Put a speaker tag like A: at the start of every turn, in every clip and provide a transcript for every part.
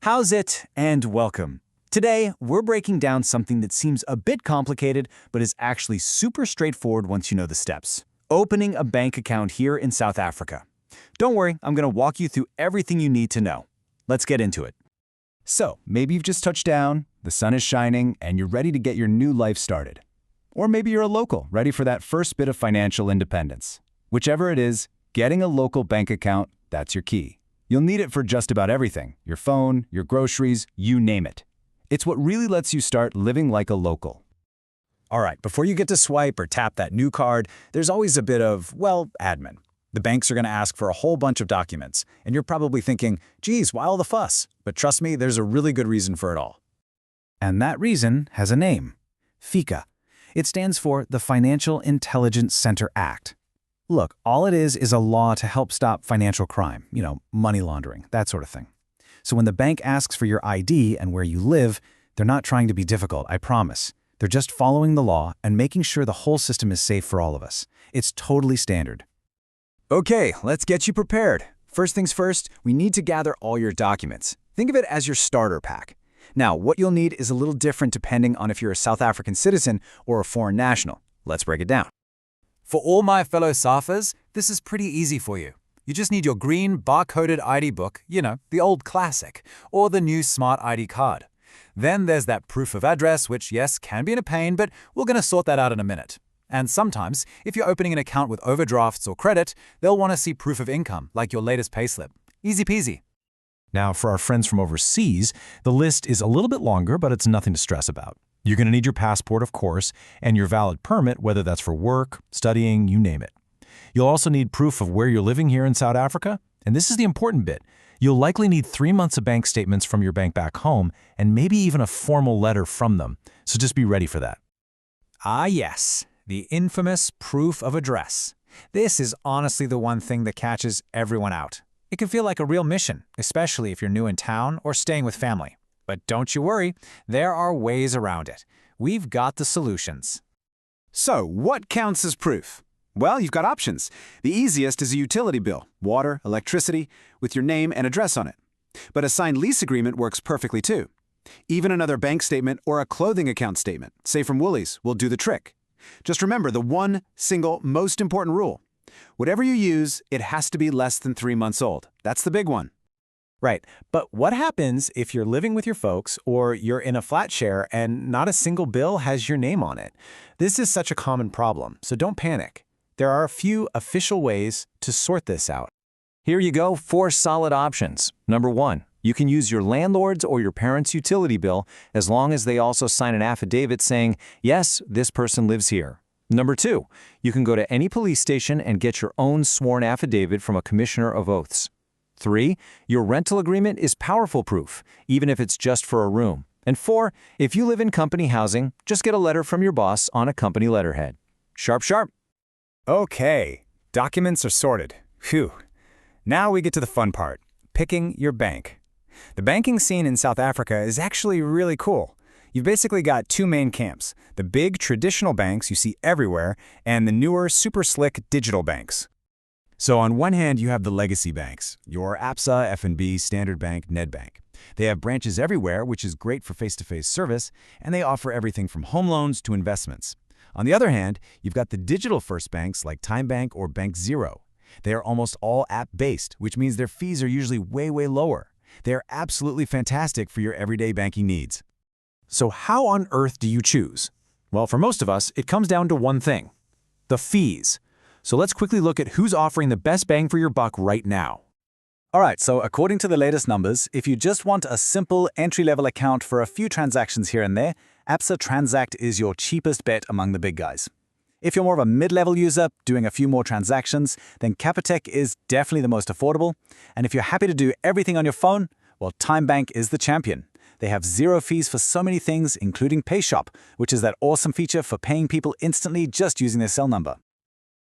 A: How's it? And welcome. Today, we're breaking down something that seems a bit complicated, but is actually super straightforward once you know the steps. Opening a bank account here in South Africa. Don't worry, I'm going to walk you through everything you need to know. Let's get into it.
B: So, maybe you've just touched down, the sun is shining, and you're ready to get your new life started. Or maybe you're a local, ready for that first bit of financial independence. Whichever it is, getting a local bank account, that's your key. You'll need it for just about everything, your phone, your groceries, you name it. It's what really lets you start living like a local.
A: All right, before you get to swipe or tap that new card, there's always a bit of, admin. The banks are going to ask for a whole bunch of documents, and you're probably thinking, geez, why all the fuss? But trust me, there's a really good reason for it all. And that reason has a name, FICA. It stands for the Financial Intelligence Center Act. Look, all it is a law to help stop financial crime, money laundering, that sort of thing. So when the bank asks for your ID and where you live, they're not trying to be difficult, I promise. They're just following the law and making sure the whole system is safe for all of us. It's totally standard. Okay, let's get you prepared. First things first, we need to gather all your documents. Think of it as your starter pack. Now, what you'll need is a little different depending on if you're a South African citizen or a foreign national. Let's break it down.
C: For all my fellow Safas, this is pretty easy for you. You just need your green barcoded ID book, the old classic, or the new Smart ID card. Then there's that proof of address, which, yes, can be a pain, but we're going to sort that out in a minute. And sometimes, if you're opening an account with overdrafts or credit, they'll want to see proof of income, like your latest payslip. Easy peasy.
D: Now, for our friends from overseas, the list is a little bit longer, but it's nothing to stress about. You're going to need your passport, of course, and your valid permit, whether that's for work, studying, you name it. You'll also need proof of where you're living here in South Africa, and this is the important bit. You'll likely need 3 months of bank statements from your bank back home, and maybe even a formal letter from them, so just be ready for that.
C: Ah yes, the infamous proof of address. This is honestly the one thing that catches everyone out. It can feel like a real mission, especially if you're new in town or staying with family. But don't you worry, there are ways around it. We've got the solutions.
E: So, what counts as proof? Well, you've got options. The easiest is a utility bill, water, electricity, with your name and address on it. But a signed lease agreement works perfectly too. Even another bank statement or a clothing account statement, say from Woolies, will do the trick. Just remember the one single most important rule. Whatever you use, it has to be less than 3 months old. That's the big one.
A: Right, but what happens if you're living with your folks or you're in a flat share and not a single bill has your name on it? This is such a common problem, so don't panic. There are a few official ways to sort this out.
D: Here you go, 4 solid options. Number 1, you can use your landlord's or your parents' utility bill as long as they also sign an affidavit saying, yes, this person lives here. Number 2, you can go to any police station and get your own sworn affidavit from a commissioner of oaths. 3, your rental agreement is powerful proof, even if it's just for a room. And 4, if you live in company housing, just get a letter from your boss on a company letterhead. Sharp, sharp.
B: Okay, documents are sorted. Phew. Now we get to the fun part, picking your bank. The banking scene in South Africa is actually really cool. You've basically got 2 main camps, the big traditional banks you see everywhere, and the newer, super slick digital banks.
A: So on one hand, you have the legacy banks, your Absa, FNB, Standard Bank, Nedbank. They have branches everywhere, which is great for face-to-face service, and they offer everything from home loans to investments. On the other hand, you've got the digital-first banks like TymeBank or Bank Zero. They are almost all app-based, which means their fees are usually way lower. They are absolutely fantastic for your everyday banking needs. So how on earth do you choose? Well, for most of us, it comes down to one thing: the fees. So let's quickly look at who's offering the best bang for your buck right now. All right, so according to the latest numbers, if you just want a simple entry-level account for a few transactions here and there, Absa Transact is your cheapest bet among the big guys. If you're more of a mid-level user doing a few more transactions, then Capitec is definitely the most affordable. And if you're happy to do everything on your phone, well, TymeBank is the champion. They have 0 fees for so many things, including PayShop, which is that awesome feature for paying people instantly just using their cell number.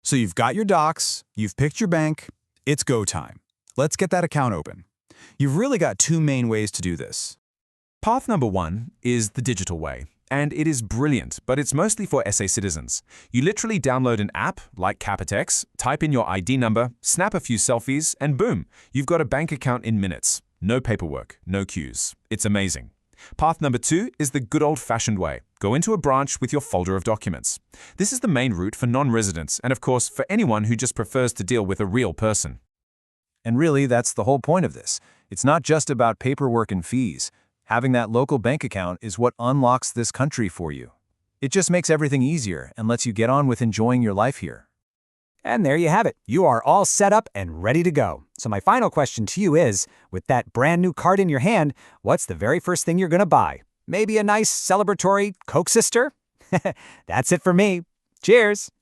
E: So you've got your docs, you've picked your bank, it's go time. Let's get that account open. You've really got 2 main ways to do this.
F: Path number 1 is the digital way, and it is brilliant, but it's mostly for SA citizens. You literally download an app like Capitec's, type in your ID number, snap a few selfies, and boom, you've got a bank account in minutes. No paperwork, no queues. It's amazing. Path number 2 is the good old-fashioned way. Go into a branch with your folder of documents. This is the main route for non-residents and, of course, for anyone who just prefers to deal with a real person.
B: And really, that's the whole point of this. It's not just about paperwork and fees. Having that local bank account is what unlocks this country for you. It just makes everything easier and lets you get on with enjoying your life here.
C: And there you have it. You are all set up and ready to go. So my final question to you is, with that brand new card in your hand, what's the very first thing you're going to buy? Maybe a nice celebratory Coke Sister? That's it for me. Cheers!